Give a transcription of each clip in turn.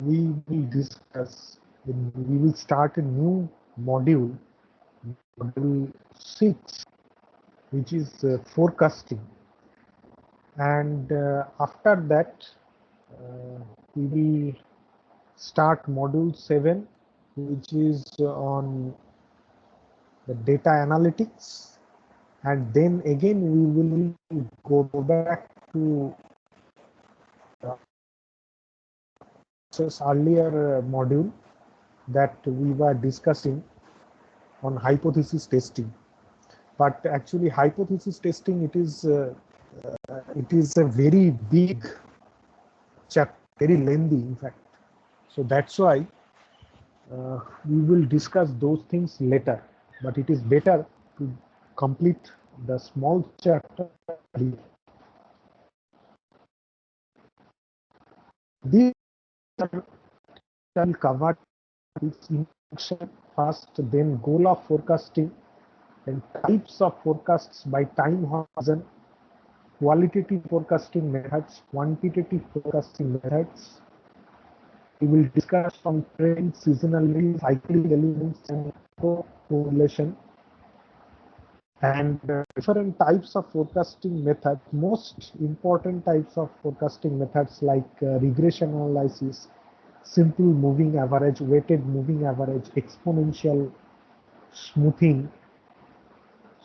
we will discuss, we will start a new module, module 6, which is forecasting. And after that, we will start module 7, which is on the data analytics. And then again, we will go back to earlier module that we were discussing on hypothesis testing. But actually, hypothesis testing, it is a very big chapter, very lengthy, in fact. So that's why we will discuss those things later. But it is better to complete the small chapter. This shall cover its introduction first, then goal of forecasting, and types of forecasts by time horizon, qualitative forecasting methods, quantitative forecasting methods. We will discuss some trends, seasonality, cyclic elements, and correlation. And different types of forecasting methods, most important types of forecasting methods like regression analysis, simple moving average, weighted moving average, exponential smoothing.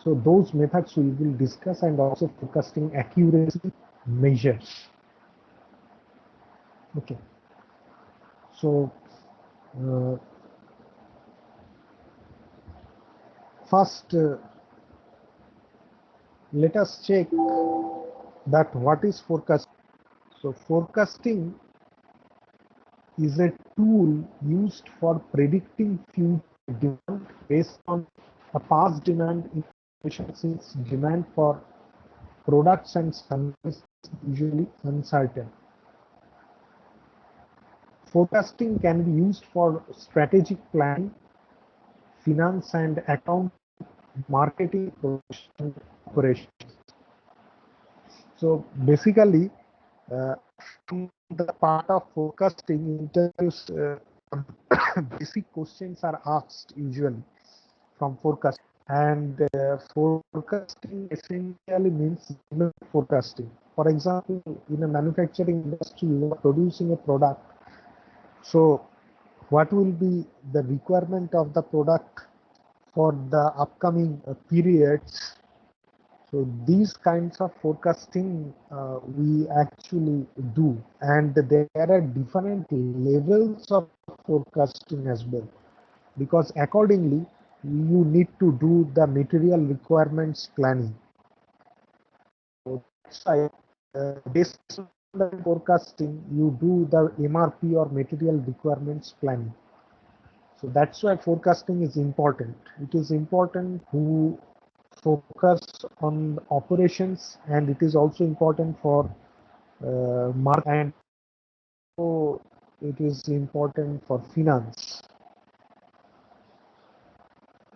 So those methods we will discuss, and also forecasting accuracy measures. Okay. So first, let us check that what is forecasting. So forecasting is a tool used for predicting future demand based on a past demand information, since demand for products and services is usually uncertain. Forecasting can be used for strategic planning, finance and account, marketing, and operations. So basically, the part of forecasting interviews, basic questions are asked usually from forecasting, and forecasting essentially means forecasting. For example, in a manufacturing industry, you are producing a product. So what will be the requirement of the product for the upcoming periods? So these kinds of forecasting we actually do, and there are different levels of forecasting as well, because accordingly you need to do the material requirements planning. So that's why based on the forecasting, you do the MRP or material requirements planning. So that's why forecasting is important. It is important to focus on operations, and it is also important for market, and so it is important for finance.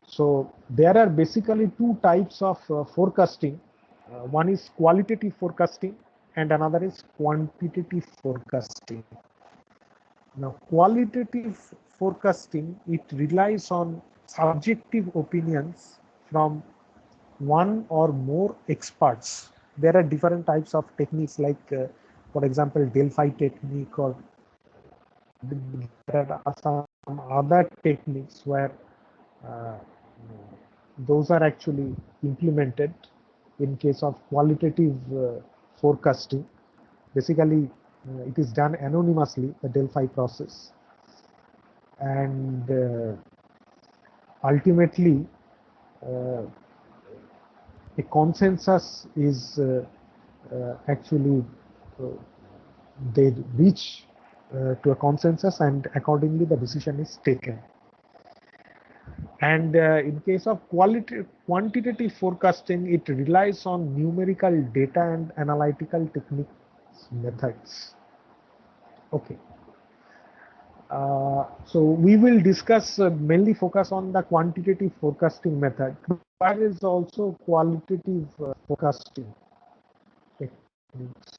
So there are basically two types of forecasting. One is qualitative forecasting and another is quantitative forecasting. Now, qualitative forecasting, it relies on subjective opinions from one or more experts. There are different types of techniques like, for example, Delphi technique, or there are some other techniques where those are actually implemented in case of qualitative forecasting. Basically, it is done anonymously, the Delphi process, and ultimately a consensus is actually they reach to a consensus, and accordingly the decision is taken. And in case of quantitative forecasting, it relies on numerical data and analytical techniques methods. Okay. So we will discuss mainly focus on the quantitative forecasting method. There is also qualitative forecasting techniques.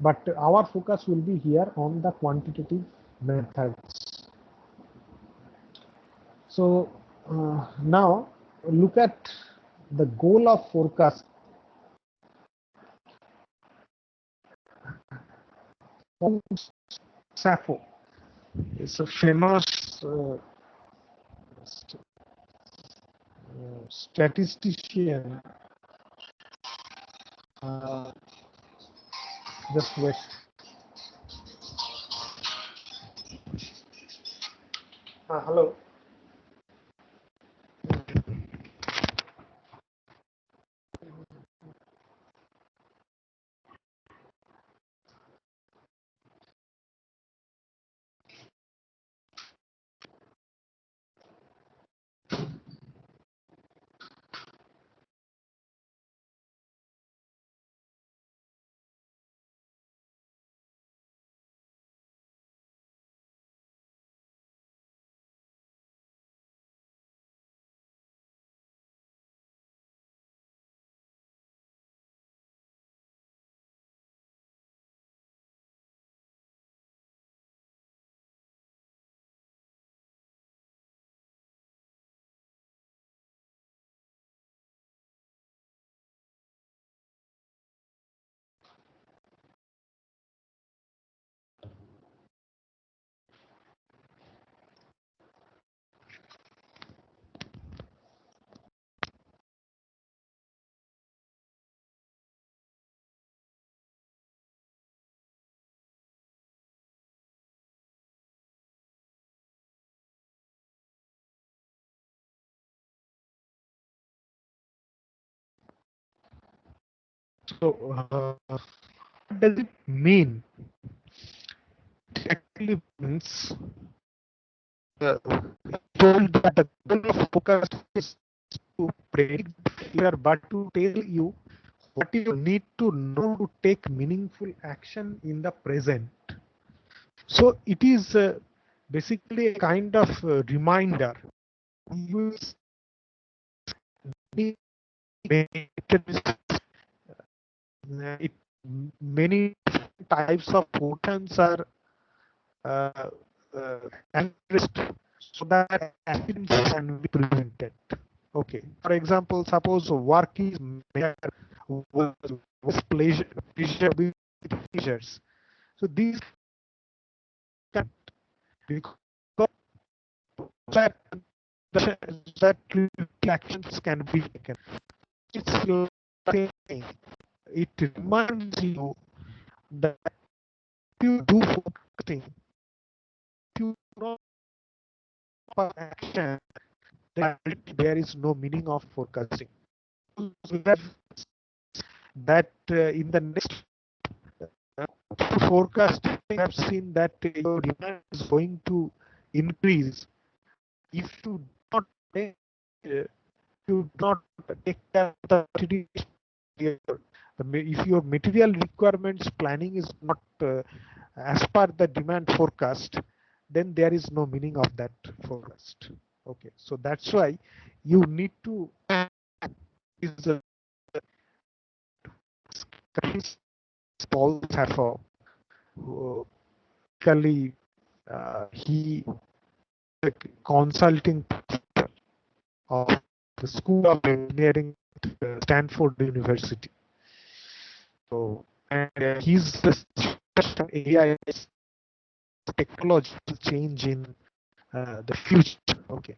but our focus will be here on the quantitative methods. So now look at the goal of forecast. Sappho is a famous statistician. Just wait. Hello. So, what does it mean? It actually means told that the goal of focus is to predict the future, but to tell you what you need to know to take meaningful action in the present. So it is basically a kind of reminder. You need it, many types of photons are uh, addressed so that accidents can be prevented. Okay. For example, suppose work is measured with pleasure with pleasures. So these can, because that that actions can be taken. It's like it reminds you that if you do focusing, if you know action, then there is no meaning of forecasting. That in the next forecast, we have seen that your demand is going to increase if you not take, you not take care of the if your material requirements planning is not as per the demand forecast, then there is no meaning of that forecast. Okay, so that's why you need to is Paul Sappho, who basically he consulting of the School of Engineering at Stanford University. So, and he's the AI technological change in the future. Okay.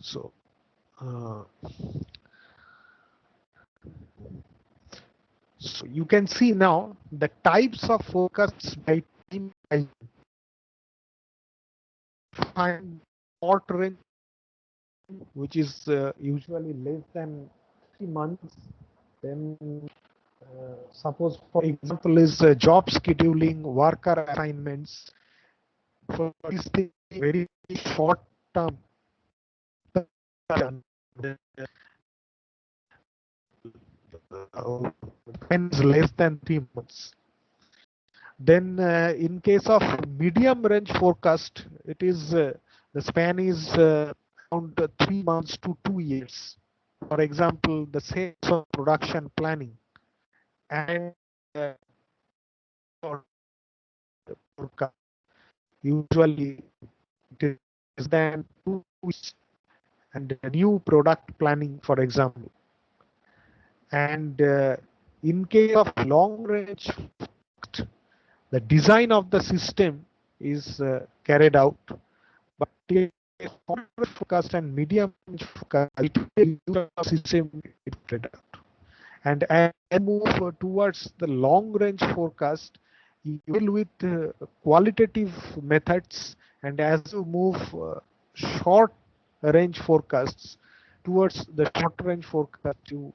So, so you can see now the types of forecasts by time find short range, which is usually less than 3 months. Then suppose for example is job scheduling, worker assignments. For these things, very short term depends less than 3 months. Then in case of medium range forecast, it is the span is around 3 months to 2 years. For example, the sales of production planning and Usually it is than 2 weeks, and a new product planning, for example. And in case of long range, the design of the system is carried out, but forecast and medium range forecast, it will system it carried out. And as you move towards the long range forecast, you will with qualitative methods, and as you move short range forecasts towards the short range forecast, you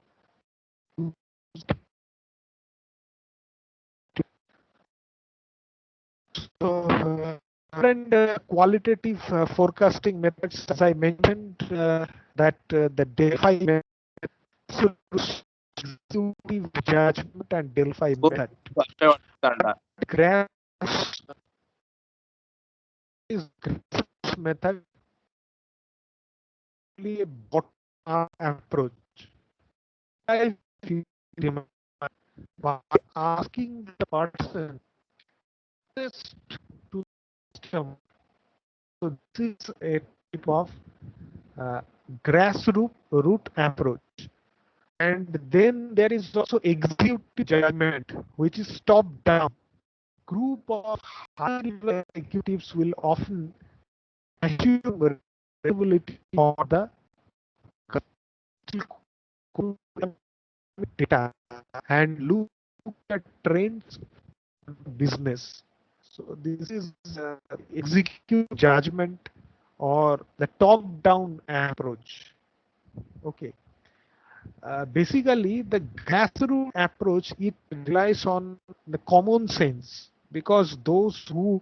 so different qualitative forecasting methods, as I mentioned, that the Delphi method, judgment and Delphi method. Graphs is method a bottom-up approach. I remember by asking the person to system. So this is a type of grassroots root approach. And then there is also executive judgment, which is top down. Group of high level executives will often assume responsibility for the data and look at trends business. So this is executive judgment or the top down approach. Okay. Basically, the grassroots approach, it relies on the common sense, because those who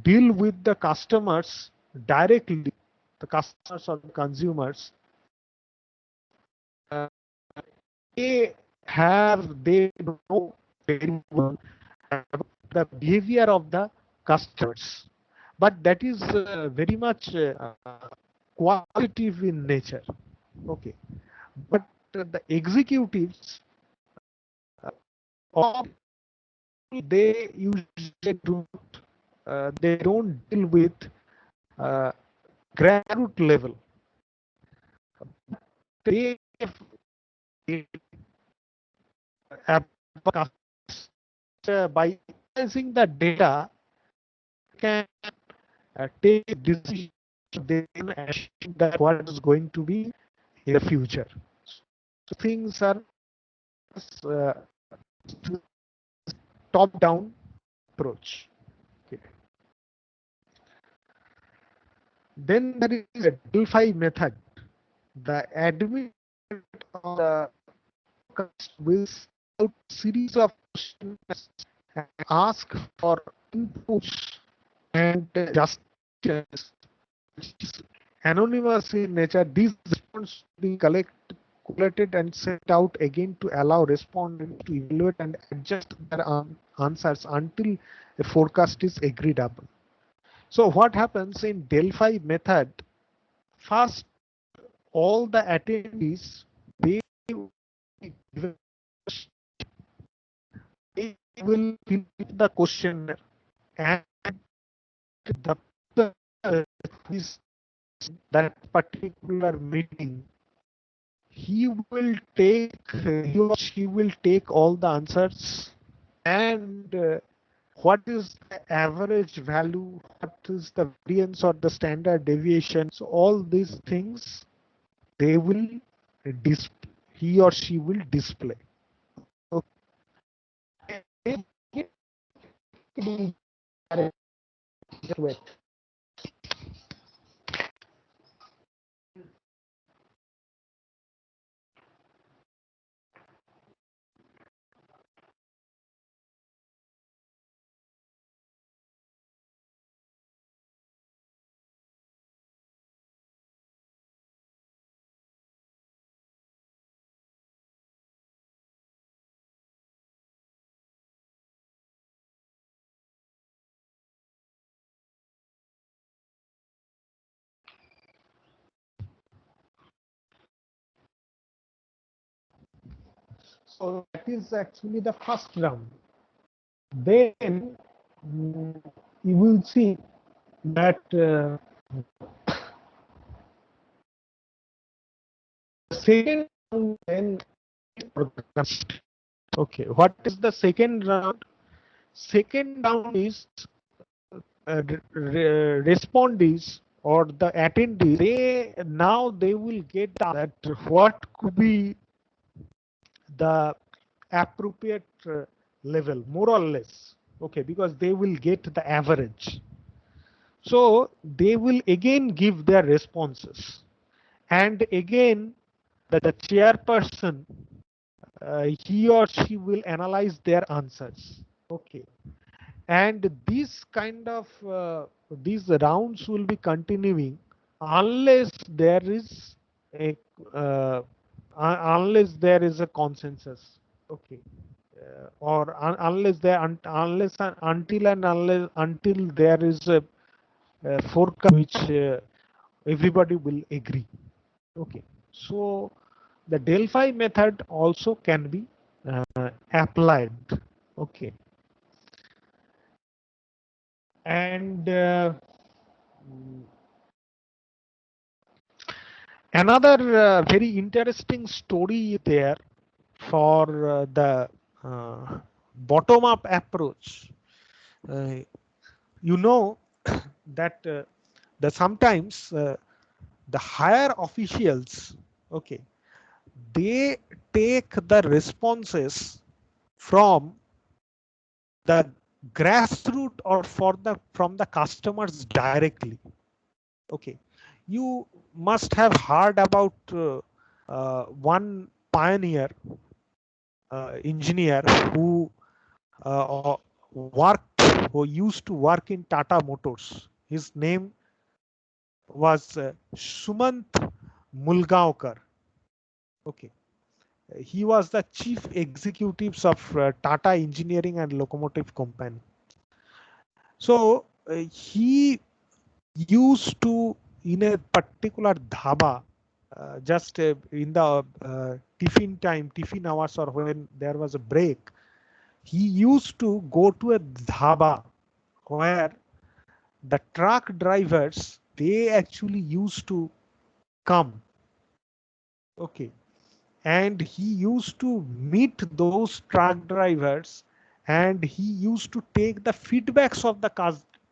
deal with the customers directly, the customers or the consumers, uh, they know very well about the behavior of the customers, but that is very much qualitative in nature. Okay, but the executives, or they usually they don't deal with uh, grassroots level. They by analyzing the data can take decisions, then assume that what is going to be in the future. So things are uh, top-down approach. Okay. Then there is a Delphi method. The admin of the will out series of questions and ask for inputs and just anonymous in nature. These responses be collected and sent out again to allow respondents to evaluate and adjust their answers until a forecast is agreed upon. So what happens in Delphi method? First, all the attendees, they will fill the questionnaire, and the is that particular meeting, he or she will take all the answers, and what is the average value, what is the variance or the standard deviation. So all these things they will he or she will display. Okay. Just wait. So that is actually the first round. Then you will see that second round then okay, what is the second round? Second round is respondees or the attendees. They will get that what could be the appropriate level, more or less. Okay, because they will get the average. So they will again give their responses, and again the chairperson, he or she will analyze their answers. Okay, and this kind of these rounds will be continuing unless there is a unless there is a consensus. Okay, or unless there unless until and until there is a forecast which everybody will agree. Okay, so the Delphi method also can be applied. Okay, and another very interesting story there for the bottom-up approach. Uh, you know that the sometimes the higher officials, okay, they take the responses from the grassroots or from the customers directly. Okay, you must have heard about one pioneer engineer who uh, who used to work in Tata Motors. His name was Sumant Mulgaonkar. Okay, he was the chief executives of Tata Engineering and Locomotive Company. So he used to, in a particular dhaba, just in the tiffin hours or when there was a break, he used to go to a dhaba where the truck drivers, they actually used to come. Okay, and he used to meet those truck drivers, and he used to take the feedbacks of the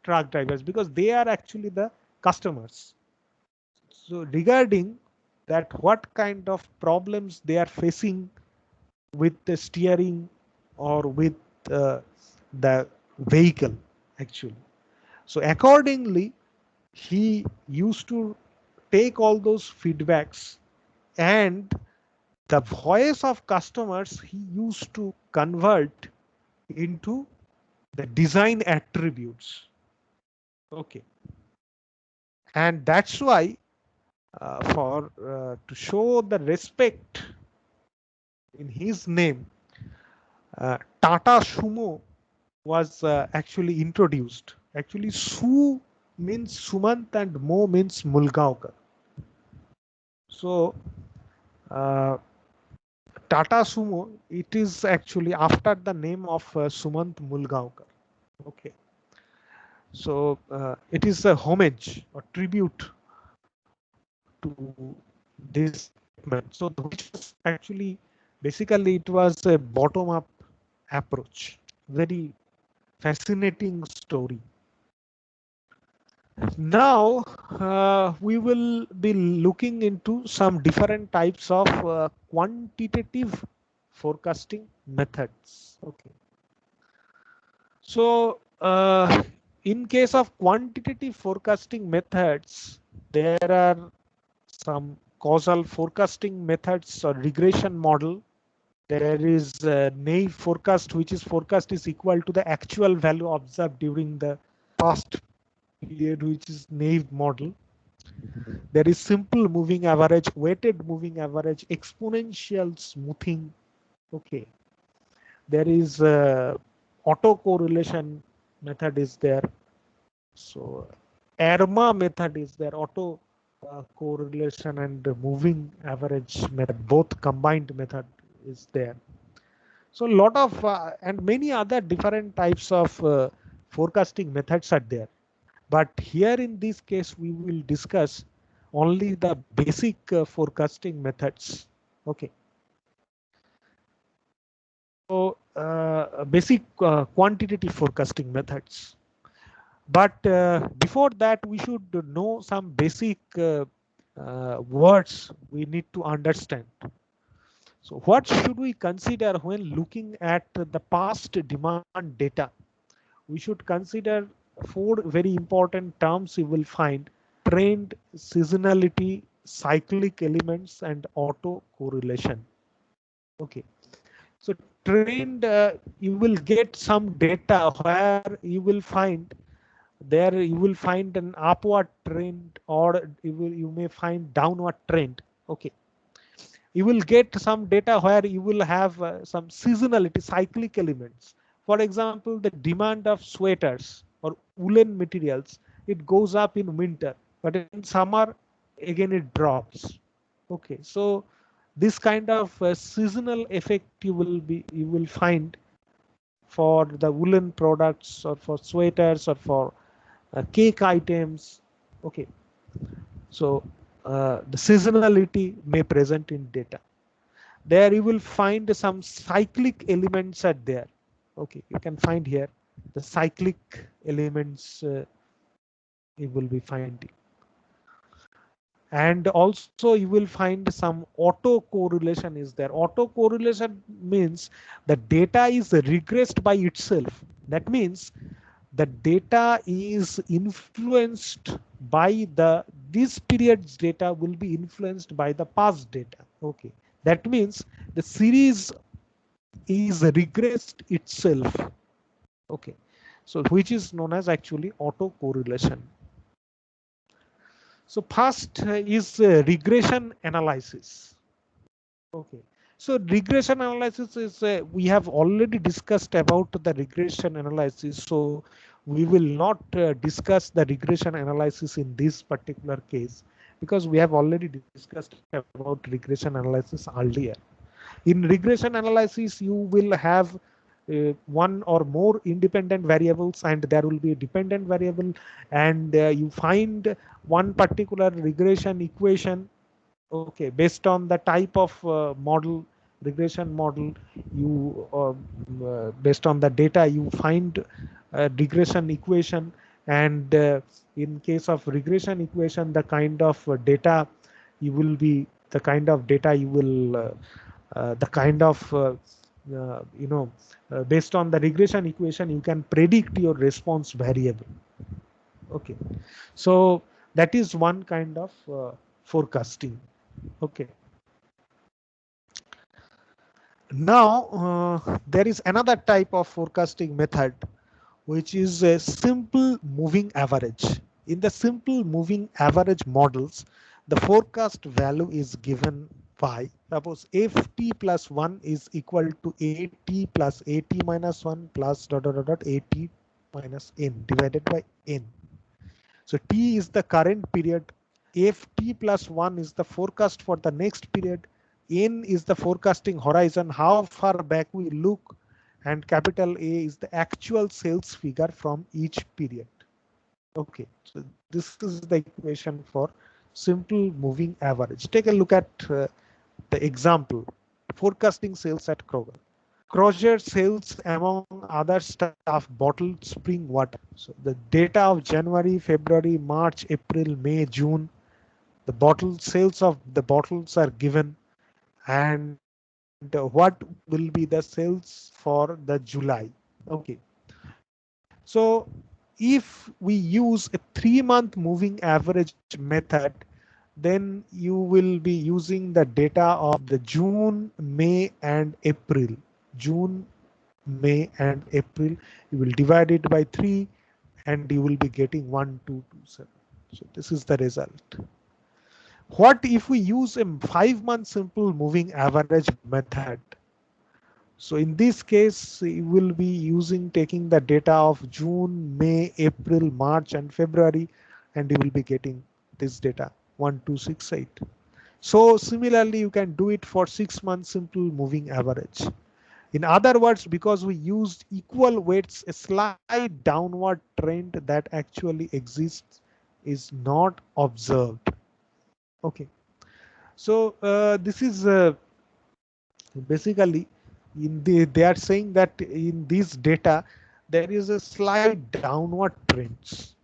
truck drivers because they are actually the customers. So regarding that, what kind of problems they are facing with the steering or with the vehicle actually. So accordingly, he used to take all those feedbacks, and the voice of customers he used to convert into the design attributes. Okay, and that's why for to show the respect in his name, Tata Sumo was actually introduced. Actually, Su means Sumant and Mo means Mulgaonkar. So uh, Tata Sumo, it is actually after the name of Sumant Mulgaonkar. Okay, so it is a homage or tribute to this statement. So which was actually basically it was a bottom-up approach. Very fascinating story. Now we will be looking into some different types of quantitative forecasting methods. Okay. So in case of quantitative forecasting methods, there are some causal forecasting methods or regression model. There is naive forecast, which is forecast is equal to the actual value observed during the past period, which is naive model. There is simple moving average, weighted moving average, exponential smoothing. Okay. There is autocorrelation method is there. So ARMA method is there, auto correlation and moving average method, both combined method is there. So a lot of and many other different types of forecasting methods are there. But here in this case, we will discuss only the basic forecasting methods. Okay. So basic quantitative forecasting methods. But before that, we should know some basic words we need to understand. So what should we consider when looking at the past demand data? We should consider four very important terms you will find: trend, seasonality, cyclic elements, and auto correlation. Okay. So trend, you will get some data where you will find an upward trend, or you may find downward trend. Okay. You will get some data where you will have some seasonality, cyclic elements. For example, the demand of sweaters or woolen materials, it goes up in winter, but in summer again it drops. Okay, so this kind of seasonal effect you will find for the woolen products, or for sweaters, or for cake items. Okay, so the seasonality may present in data. There you will find some cyclic elements are there. Okay, you can find here the cyclic elements you will be finding. And also you will find some auto correlation is there. Auto correlation means the data is regressed by itself. That means the data is influenced by this period's data will be influenced by the past data. Okay, that means the series is regressed itself. Okay, so which is known as actually auto correlation. So first is regression analysis. Okay, so regression analysis is we have already discussed about the regression analysis, so we will not discuss the regression analysis in this particular case, because we have already discussed about regression analysis earlier. In regression analysis, you will have one or more independent variables, and there will be a dependent variable, and you find one particular regression equation. Okay, based on the type of regression model, you based on the data, you find a regression equation, and in case of regression equation, the kind of data you will be the kind of data you will the kind of based on the regression equation, you can predict your response variable. Okay, so that is one kind of forecasting. Okay, now there is another type of forecasting method, which is a simple moving average. In the simple moving average models, the forecast value is given by, suppose ft plus 1 is equal to at plus at minus 1 plus dot dot dot dot at minus n divided by n. So t is the current period, ft plus 1 is the forecast for the next period, n is the forecasting horizon, how far back we look, and capital A is the actual sales figure from each period. Okay, so this is the equation for simple moving average. Take a look at the example: forecasting sales at Kroger. Kroger sells, among other stuff, bottled spring water. So the data of January, February, March, April, May, June, the bottle sales of the bottles are given, and what will be the sales for the July. Okay, so if we use a 3-month moving average method, then you will be using the data of the June, May, and April. June, May, and April. You will divide it by 3, and you will be getting 1227. So this is the result. What if we use a 5-month simple moving average method? So in this case, you will be taking the data of June, May, April, March, and February, and you will be getting this data 1268. So similarly, you can do it for 6 months simple moving average. In other words, because we used equal weights, a slight downward trend that actually exists is not observed. Okay. So this is basically they are saying that in this data there is a slight downward trends.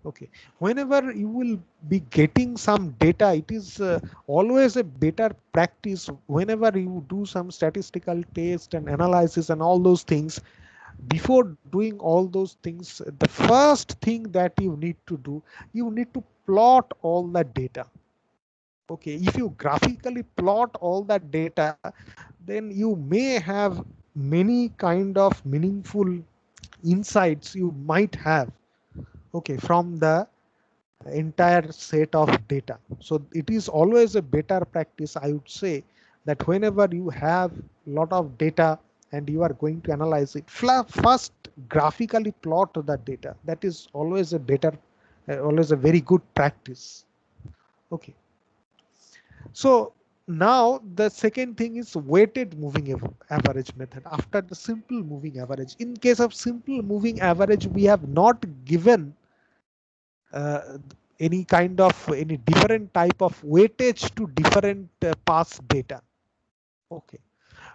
Okay, whenever you will be getting some data, it is always a better practice whenever you do some statistical test and analysis and all those things. Before doing all those things, the first thing that you need to do, you need to plot all the data. Okay, if you graphically plot all that data, then you may have many kind of meaningful insights you might have, okay, from the entire set of data. So it is always a better practice, I would say, that whenever you have a lot of data and you are going to analyze it, first graphically plot the data. That is always a better, always a very good practice. Okay. So now the second thing is weighted moving average method after the simple moving average. In case of simple moving average, we have not given uh, any kind of any different type of weightage to different past data. Okay.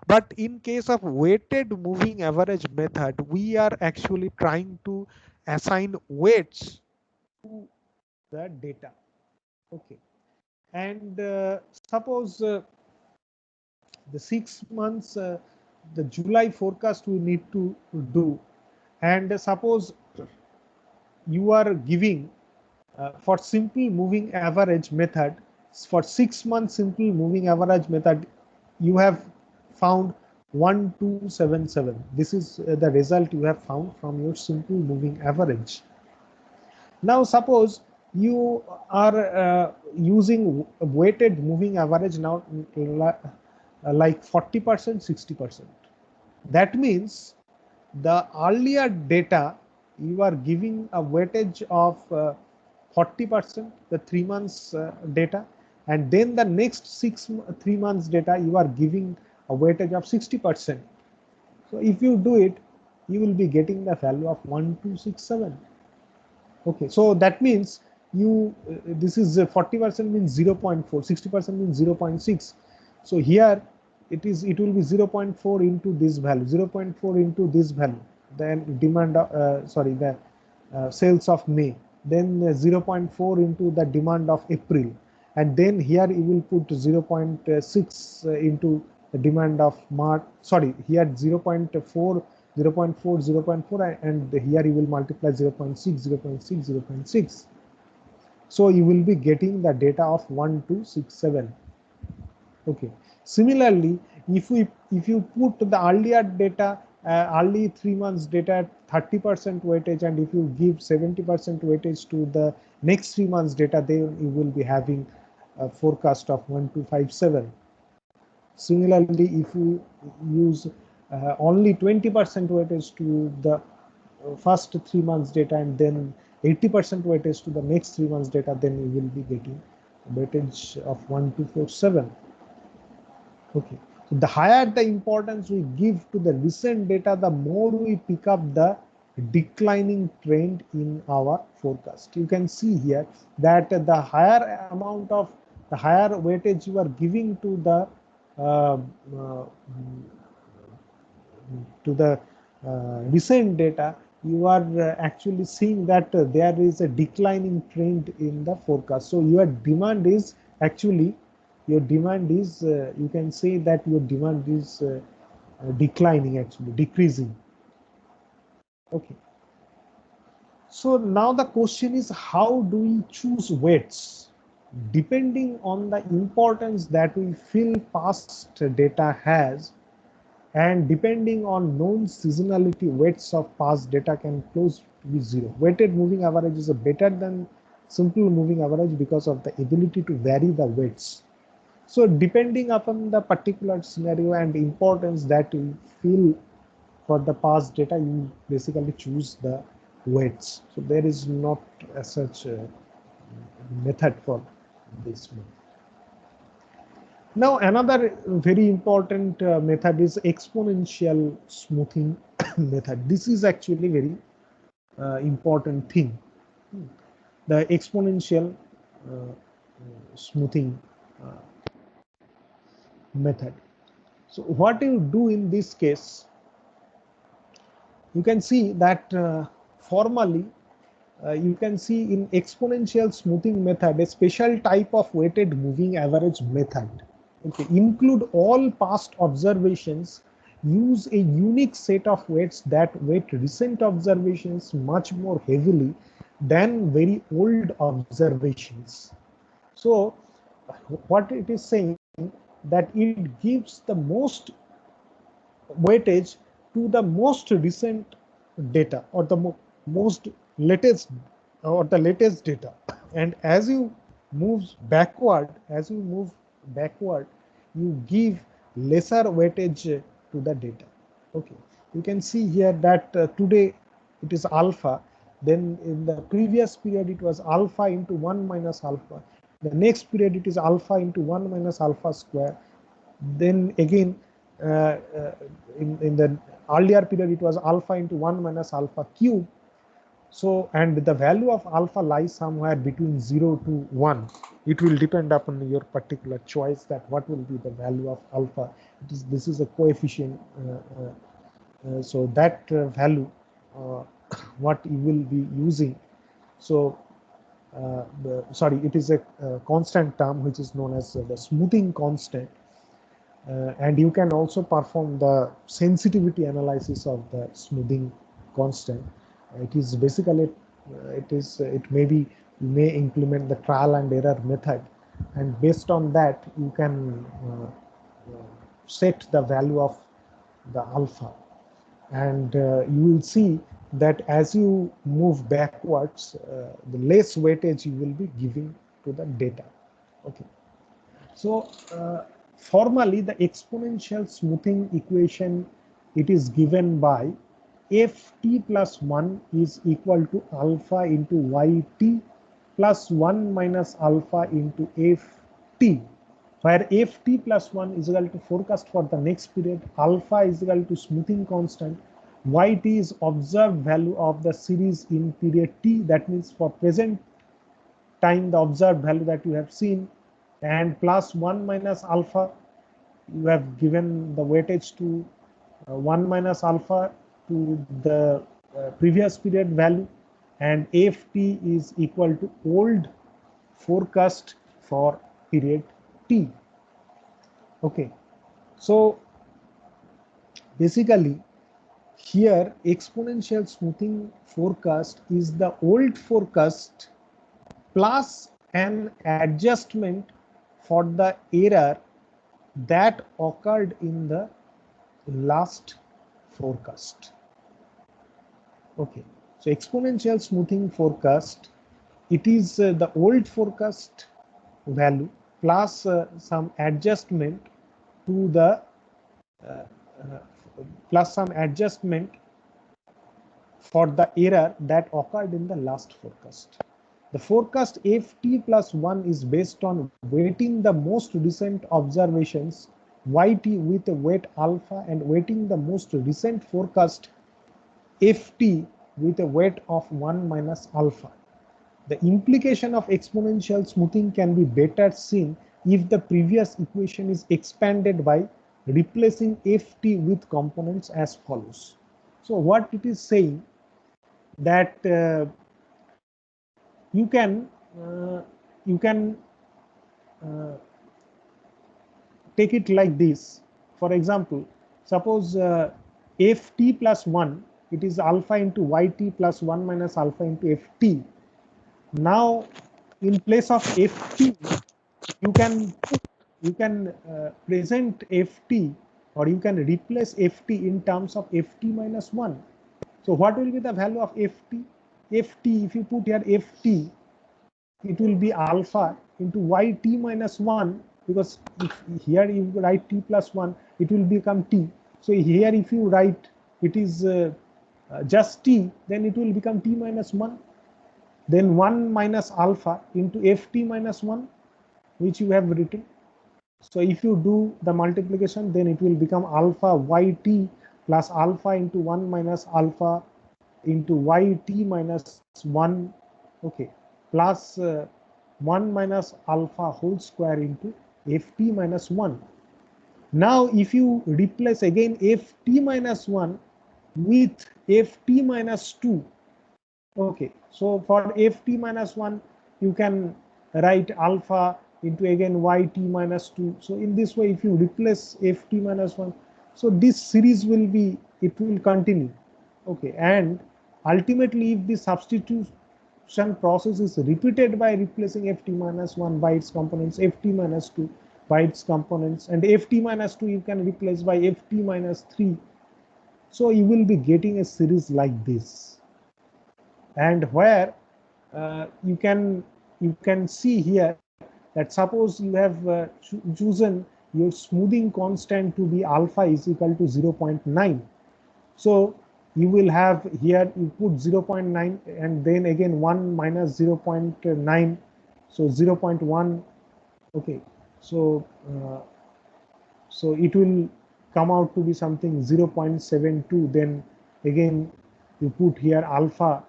But in case of weighted moving average method, we are actually trying to assign weights to the data. Okay. And suppose the 6 months, the July forecast we need to do, and suppose you are giving for simple moving average method, for 6 months simple moving average method, you have found 1277. This is the result you have found from your simple moving average. Now suppose you are using weighted moving average now, like 40%, 60%. That means the earlier data you are giving a weightage of 40%, the 3 months data, and then the next 3 months data you are giving a weightage of 60%. So if you do it, you will be getting the value of 1267. Okay, so that means you this is 40% means 0.4, 60% means 0.6. So here it will be 0.4 into this value, 0.4 into this value, then demand sorry, the sales of May, then 0.4 into the demand of April, and then here you will put 0.6 into the demand of March, sorry, here 0.4, 0.4, 0.4, and here you will multiply 0.6, 0.6, 0.6. So you will be getting the data of 1267. Okay. Similarly, if you put the earlier data, early 3 months data at 30% weightage, and if you give 70% weightage to the next 3 months data, then you will be having a forecast of 1257. Similarly, if you use only 20% weightage to the first 3 months data and then 80% weightage to the next 3 months data, then you will be getting a weightage of 1247. Okay. So the higher the importance we give to the recent data, the more we pick up the declining trend in our forecast. You can see here that the higher amount of the higher weightage you are giving uh, uh, to the recent data, you are actually seeing that there is a declining trend in the forecast. So your demand is actually, your demand is, you can say that your demand is declining, actually decreasing. Okay. So now the question is, how do we choose weights? Depending on the importance that we feel past data has, and depending on known seasonality, weights of past data can close to be zero. Weighted moving average is better than simple moving average because of the ability to vary the weights. So depending upon the particular scenario and importance that you feel for the past data, you basically choose the weights. So there is not such a method for this one. Now another very important method is exponential smoothing method. This is actually very important thing. The exponential smoothing uh, method. So what you do in this case, you can see that formally you can see in exponential smoothing method a special type of weighted moving average method. Okay, include all past observations, use a unique set of weights that weight recent observations much more heavily than very old observations. So what it is saying, that it gives the most weightage to the most recent data, or the most latest, or the latest data. And as you move backward, you give lesser weightage to the data. Okay, you can see here that today it is alpha, then in the previous period it was alpha into 1 minus alpha, the next period it is alpha into 1 minus alpha square, then again uh, uh, in the earlier period it was alpha into 1 minus alpha cube. So, and the value of alpha lies somewhere between 0 to 1. It will depend upon your particular choice that what will be the value of alpha. This is a coefficient. So that value, uh, what you will be using. So, sorry, it is a constant term which is known as the smoothing constant. And you can also perform the sensitivity analysis of the smoothing constant. It is basically it may be, you may implement the trial and error method, and based on that you can set the value of the alpha, and you will see that as you move backwards, the less weightage you will be giving to the data. Okay. So formally, the exponential smoothing equation, it is given by ft plus 1 is equal to alpha into yt plus 1 minus alpha into ft, where ft plus 1 is equal to forecast for the next period, alpha is equal to smoothing constant, yt is observed value of the series in period t, that means for present time the observed value that you have seen, and plus 1 minus alpha, you have given the weightage to 1 minus alpha to the previous period value, and ft is equal to old forecast for period t. Okay, so basically here exponential smoothing forecast is the old forecast plus an adjustment for the error that occurred in the last forecast. Okay, so exponential smoothing forecast, it is the old forecast value plus some adjustment to the uh, uh, plus some adjustment for the error that occurred in the last forecast. The forecast ft plus 1 is based on weighting the most recent observations yt with a weight alpha and weighting the most recent forecast ft with a weight of 1 minus alpha. The implication of exponential smoothing can be better seen if the previous equation is expanded by replacing ft with components as follows. So what it is saying, that you can uh, take it like this. For example, suppose ft plus 1, it is alpha into yt plus 1 minus alpha into ft. Now in place of ft, you can present ft, or you can replace ft in terms of ft minus 1. So what will be the value of ft? Ft, if you put here ft, it will be alpha into yt minus 1, because if here you write t plus 1, it will become t. So here if you write it is just t, then it will become t minus 1, then 1 minus alpha into ft minus 1, which you have written. So if you do the multiplication, then it will become alpha yt plus alpha into 1 minus alpha into yt minus 1, okay, plus 1 minus alpha whole square into ft minus 1. Now if you replace again ft minus 1 with ft minus 2, okay, so for ft minus 1 you can write alpha into again yt minus 2. So in this way, if you replace ft minus 1, so this series will be, it will continue, okay, and ultimately if the substitution process is repeated by replacing ft minus 1 by its components, ft minus 2 by its components, and ft minus 2 you can replace by ft minus 3, so you will be getting a series like this. And where you can see here that suppose you have chosen your smoothing constant to be alpha is equal to 0.9. So you will have here, you put 0.9 and then again 1 minus 0.9, so 0.1, okay, so so it will come out to be something 0.72. Then again you put here alpha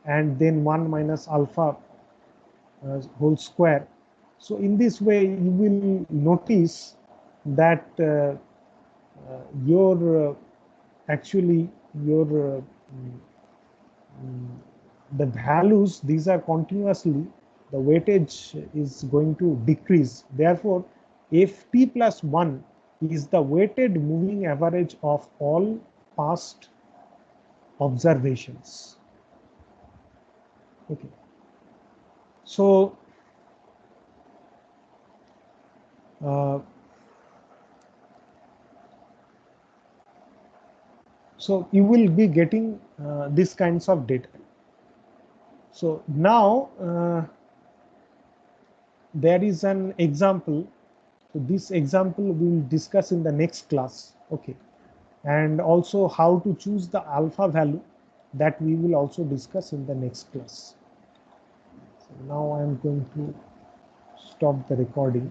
and then 1 minus alpha whole square. So in this way you will notice that your actually your the values, these are continuously, the weightage is going to decrease. Therefore ft plus 1 is the weighted moving average of all past observations, okay. So so you will be getting these kinds of data. So now there is an example. So this example we will discuss in the next class, okay, and also how to choose the alpha value, that we will also discuss in the next class. So now I am going to stop the recording.